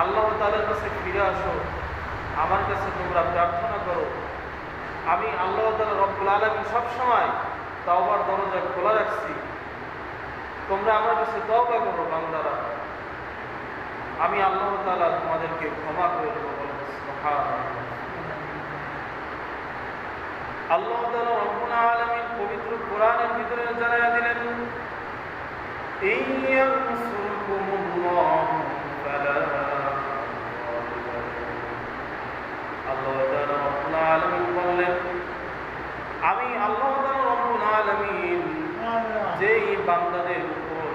আল্লাহ তাআলার কাছে ফিরে আসো, আমার কাছে তোমরা প্রার্থনা করো। আমি আল্লাহ তাআলা রব্বুল আলামিন সবসময় তওবার দরজা খোলা রাখছি। তোমরা আমার কাছে তওবা করো বান্দারা, আমি আল্লাহ তাআলা তোমাদেরকে ক্ষমা করে দেব। সুবহানাল্লাহ। আল্লাহ তাআলা রব্বুল আলামিন পবিত্র কোরআনের ভিতরে জানায়া দিলেন, ইয়ানসুরকুমুল্লাহু ফালা আল্লাহ তাআলা রব্বুল আলামিন বললেন, আমি আল্লাহ তাআলা রব্বুল আলামিন যেই বান্দাদের উপর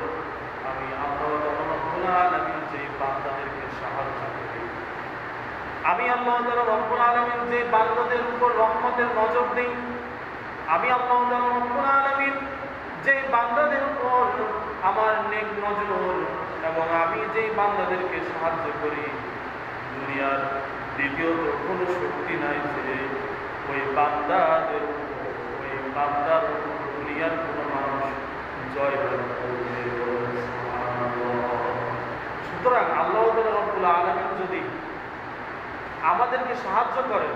আমি আল্লাহ তাআলা রব্বুল আলামিন যেই বান্দাদেরকে সাহায্য করি, আমি আল্লাহ তাআলা রব্বুল আলামিন যে বান্দাদের উপর রহমতের নজর দেই, আমি আল্লাহ তাআলা রব্বুল আলামিন যে বান্দাদের উপর আমার নেক নজর এবং আমি যেই বান্দাদেরকে সাহায্য করি, দুনিয়ার দ্বিতীয়ত কোনো শক্তি নাই যে ওই বান্দার উপর দুনিয়ার কোনো মানুষ জয় করবে। সুতরাং আল্লাহ রাব্বুল আলামিন যদি আমাদেরকে সাহায্য করে,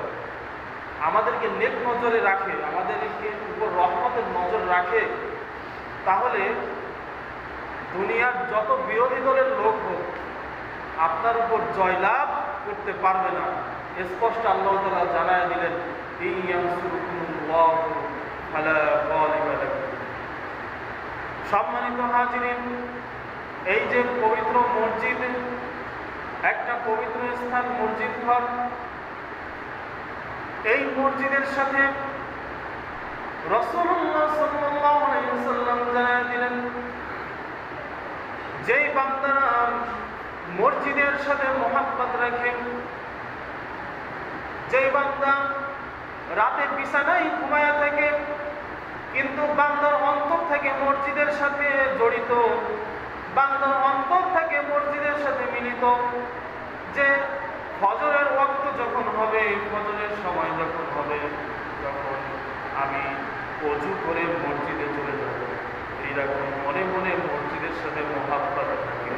আমাদেরকে নেক নজরে রাখে, আমাদেরকে উপর রহমতের নজর রাখে, তাহলে দুনিয়ার যত বিরোধী দলের লোক হোক আপনার উপর জয়লাভ করতে পারবে না। স্পষ্ট আল্লাহ তাআলা জানায় দিলেন, ইয়ানসুরকুমুল্লাহু ফালা গালিবা লাকুম। সম্মানিত হাজিরিন, এই যে পবিত্র মসজিদ, একটা পবিত্র স্থান মসজিদ ঘর, এই মসজিদের সাথে রাসূলুল্লাহ সাল্লাল্লাহু আলাইহি ওয়াসাল্লাম জানায় দিলেন, যেই বান্দারা মসজিদের সাথে মহব্বত রাখে, যেই বান্দা রাতে বিছানায় ঘুমায়া থাকে কিন্তু বান্দার অন্তর থেকে মসজিদের সাথে জড়িত, বান্দার অন্তর থেকে মসজিদের সাথে মিলিত, যে ফজরের ওয়াক্ত যখন হবে, ফজরের সময় যখন হবে, যখন আমি ওযু করে মসজিদে চলে যাব, এইরকম মনে মনে মসজিদের সাথে মহব্বত থাকে,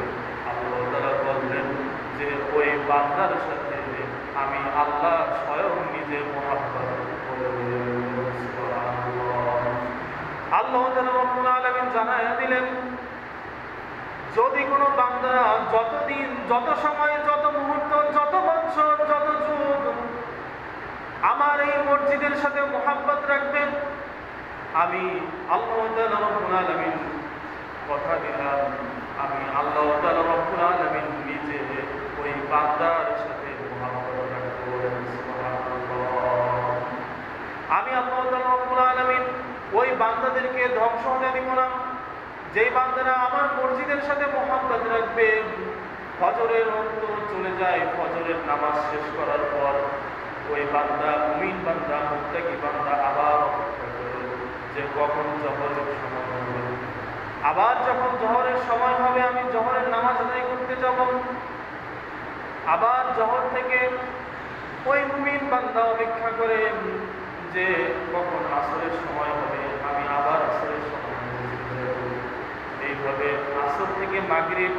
আল্লাহ তাআলা বললেন যে ওই বান্দার সাথে আমি আল্লাহ স্বয়ং নিজে মহব্বত করব। আল্লাহ তাআলা রব্বুল আলামিন জানায়া দিলেন, যদি কোনো বান্দা যতদিন, যত সময়, যত মুহূর্ত, যত বছর, যত যুগ আমার এই মসজিদের সাথে মহব্বত রাখবেন, আমি আল্লাহ তাআলা রব্বুল আলামিন কথা দিলাম, আমি আল্লাহ তাআলা রব্বুল আলামিন নিজে ওই বান্দার সাথে মহব্বত রাখব। সুবহানাল্লাহ। আমি আল্লাহ তাআলা রব্বুল আলামিন ওই বান্দাদেরকে ধ্বংস হতে দিব না, যেই বান্দারা আমার মসজিদের সাথে মহব্বত রাখবে, ফজরের ওয়াক্ত চলে যায়, ফজরের নামাজ শেষ করার পর ওই বান্দা, মুমিন বান্দা, মুত্তাকি বান্দা আবার অপেক্ষা করে যে কখন জোহরের সময় হবে, আবার যখন জোহরের সময় হবে আমি জোহরের নামাজ আদায় করতে যাব, আবার জোহর থেকে ওই মুমিন বান্দা অপেক্ষা করে যে কখন আসরের সময় হবে, আমি আবার আসরের সময়। এইভাবে আসর থেকে মাগরিব,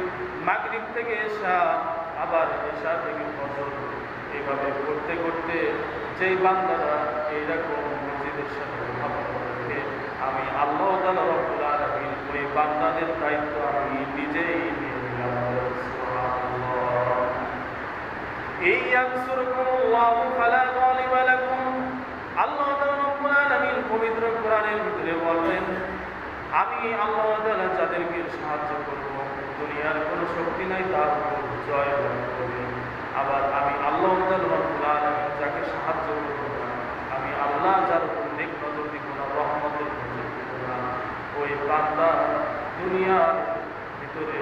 মাগরিব থেকে এশা, আবার এশা থেকে ফজর, এইভাবে করতে করতে যেই বান্দারা এইরকম মসজিদের সাথে মহব্বত রাখে, আমি আল্লাহ তাআলা রব্বুল আলামিন ওই বান্দাদের দায়িত্ব আমি নিজেই নিয়ে নিলাম। সুবহানাল্লাহ। ইয়ানসুরকুমুল্লাহু ফালা গালিবা লাকুম। আল্লাহ তাআলা রব্বুল আলামিন পবিত্র কোরআনের ভিতরে বলেন, আমি আল্লাহ তাআলা যাদেরকে সাহায্য করব, দুনিয়ার কোনো শক্তি নাই তার উপর জয় লাভ করবে। আবার আমি আল্লাহ তাআলা রব্বুল আলামিন যাকে সাহায্য করব না, আমি আল্লাহ যার উপর নেক নজর দিব না, রহমতের নজর দিব না, ওই বান্দা দুনিয়ার ভিতরে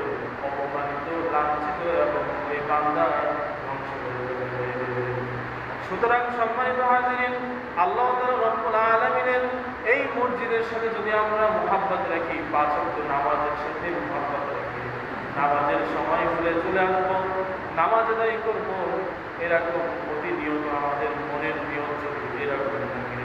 অপমানিত, লাঞ্ছিত এবং ওই বান্দা ধ্বংস হয়ে যাবে। সুতরাং সম্মানিত হাজিরিন, আল্লাহ তাআলা রব্বুল আলামিনের এই মসজিদের সাথে যদি আমরা মহব্বত রাখি, পাঁচ ওয়াক্ত নামাজের সাথে মহব্বত রাখি, নামাজের সময় হলে চলে আসবো, নামাজ আদায় করবো, এরকম প্রতিনিয়ত আমাদের মনের নিয়ত যদি এরকম থাকে,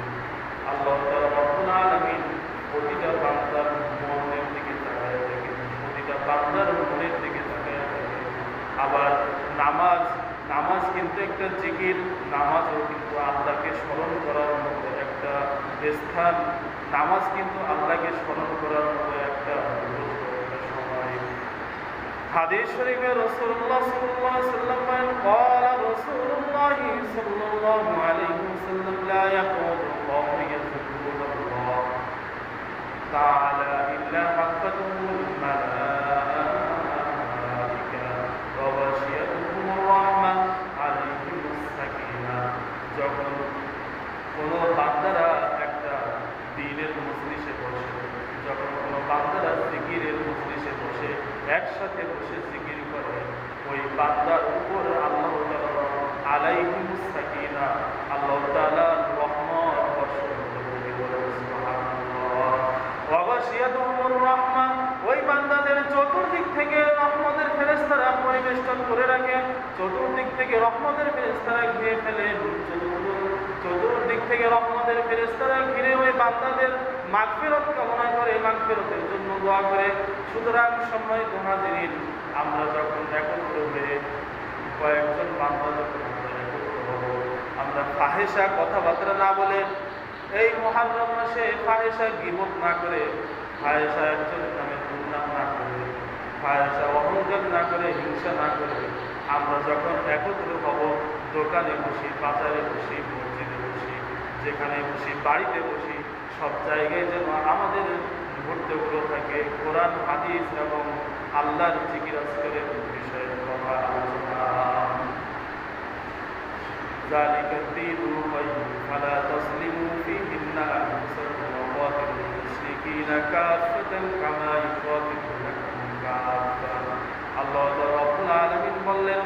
আল্লাহ তাআলা রব্বুল আলামিন প্রতিটা বান্দার মনের দিকে তাকায় থাকে, প্রতিটা বান্দার মনের দিকে তাকায় থাকে। আবার নামাজ নামাজ কিন্তু একটা জিকির, নামাজও কিন্তু আল্লাহকে স্মরণ করার মতো একটা স্থান, নামাজ কিন্তু আল্লাহকে স্মরণ করার মতো একটা সময়। হাদিস শরীফে রাসূলুল্লাহ সাল্লাল্লাহু আলাইহি ওয়াসাল্লাম বলেন, ক্বালা রাসূলুল্লাহ সাল্লাল্লাহু আলাইহি ওয়াসাল্লাম, লা ইয়াকুলু আল্লাহু ইয়াযকুরুল্লাহ তাআলা ইল্লা হাফাতুহুল মালায়েকা ওয়া ওয়াশিয়াতুহুমুর রাহমা আলাইহিমুস সাকিনাহ। যখন কোনো বান্দারা একটা দ্বীনের মজলিসে বসে, যখন কোনো বান্দারা জিকিরের মজলিসে বসে, একসাথে বসে জিকির করে, ওই বান্দার উপর আল্লাহ তাআলা আলাইহিমুস সাকিনাহ, আল্লাহ তাআলা রহমত বর্ষণ করে। সুবহানাল্লাহ। ওয়া গাশিয়াতুহুমুর রাহমা, ওই বান্দাদের চতুর্দিক থেকে রহমতের ফেরেশতারা পরিবেষ্টন করে রাখে, চতুর্দিক থেকে রহমতের ফেরেশতারা ঘিরে ফেলে, চতুর্দিক থেকে রহমতের ফেরেশতারা ঘিরে ওই বান্দাদের মাগফিরত কামনা করে, মাগফিরতের জন্য দোয়া করে। সুতরাং সম্মানিত হাজিরিন, আমরা যখন একত্র হয়ে কয়েকজন বান্দা যখন আমরা একত্র হব, আমরা ফাহেসা কথাবার্তা না বলে, এই মুহররম মাসে ফাহেসা গীবত না করে, ফাহেসা একজনের নামে দুর্নাম না করে, ফাহেসা অহংকার না করে, হিংসা না করে, আমরা যখন একত্র হব, দোকানে বসি, বাজারে বসি, মসজিদে বসি, যেখানে বসি, বাড়িতে বসি, সব জায়গায় যেন আমাদের মুহূর্তগুলো থাকে কোরআন হাদিস এবং আল্লাহর জিকির আজকারের বিষয়ে কথা আলোচনা। ذلك الدين القيم فلا تظلموا فيهن أنفسكم وقاتلوا المشركين كافة كما يقاتلونكم كافة। আল্লাহ রাব্বুল আলামিন বললেন,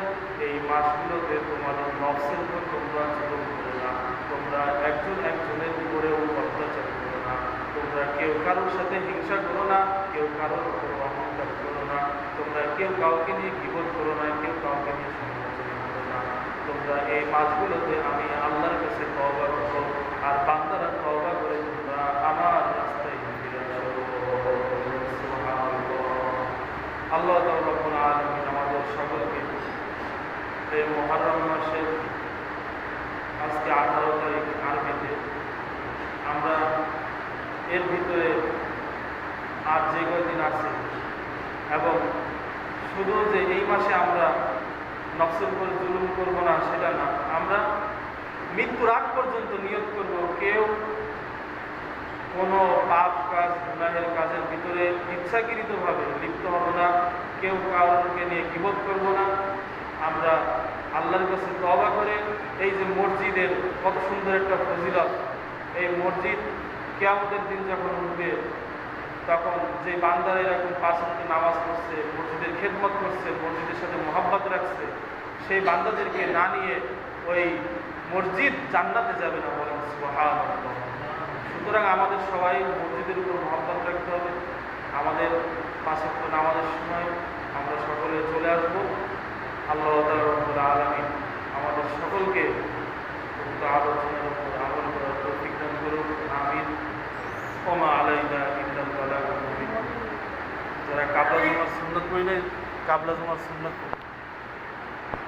এই মাসগুলোতে তোমাদের নফসের উপর তোমরা জুলুম করো না, তোমরা একজন একজনের উপরেও অত্যাচার করো না, তোমরা কেউ কারোর সাথে হিংসা করো না, কেউ কারোর উপর অহংকার করো না, তোমরা কেউ কাউকে নিয়ে গীবত করো না, কেউ কাউকে নিয়ে সমালোচনা করো না। তোমরা এই মাসগুলোতে আমি আল্লাহর কাছে তওবা করো, আর বান্দারা তওবা করে তোমরা আমার রাস্তায় ফিরে আসো। আল্লাহ রাব্বুল আলামিন আমাদের সকলকে এই মুহররম মাসের আজকে 18 তারিখ আরবিতে, আমরা এর ভিতরে আর যে কয়দিন আছে, এবং শুধু যে এই মাসে আমরা নফসের উপর জুলুম করব না সেটা না, আমরা মৃত্যুর আগ পর্যন্ত নিয়ত করব, কেউ কোনো পাপ কাজ, গুনাহের কাজের ভিতরে ইচ্ছাকৃতভাবে লিপ্ত হব না, কেউ কাউকে নিয়ে গীবত করব না। আমরা আল্লাহর কাছে তওবা করে, এই যে মসজিদের কত সুন্দর একটা ফজিলত, এই মসজিদ কিয়ামতের দিন যখন উঠবে, তখন যে বান্দারা এরকম 5 ওয়াক্ত নামাজ পড়ছে, মসজিদের খেদমত করছে, মসজিদের সাথে মহব্বত রাখছে, সেই বান্দাদেরকে না নিয়ে ওই মসজিদ জান্নাতে যাবে না, বলেন সুবহানাল্লাহ। সুতরাং আমাদের সবাই মসজিদের উপর মহব্বত রাখতে হবে। আমাদের 5 ওয়াক্ত নামাজের সময় আমরা সকলে চলে আসবো। আল্লাহ রাব্বুল আলামিন আমাদের সকলকে উক্ত আলোচনার উপর আমল করার তৌফিক দান করুন, আমিন। ওমা আলাইনা ইল্লাল বালাগুল মুবিন। যারা কাবলা জুমার সুন্নাত পড়ে, কাবলা জুমার সুন্নাত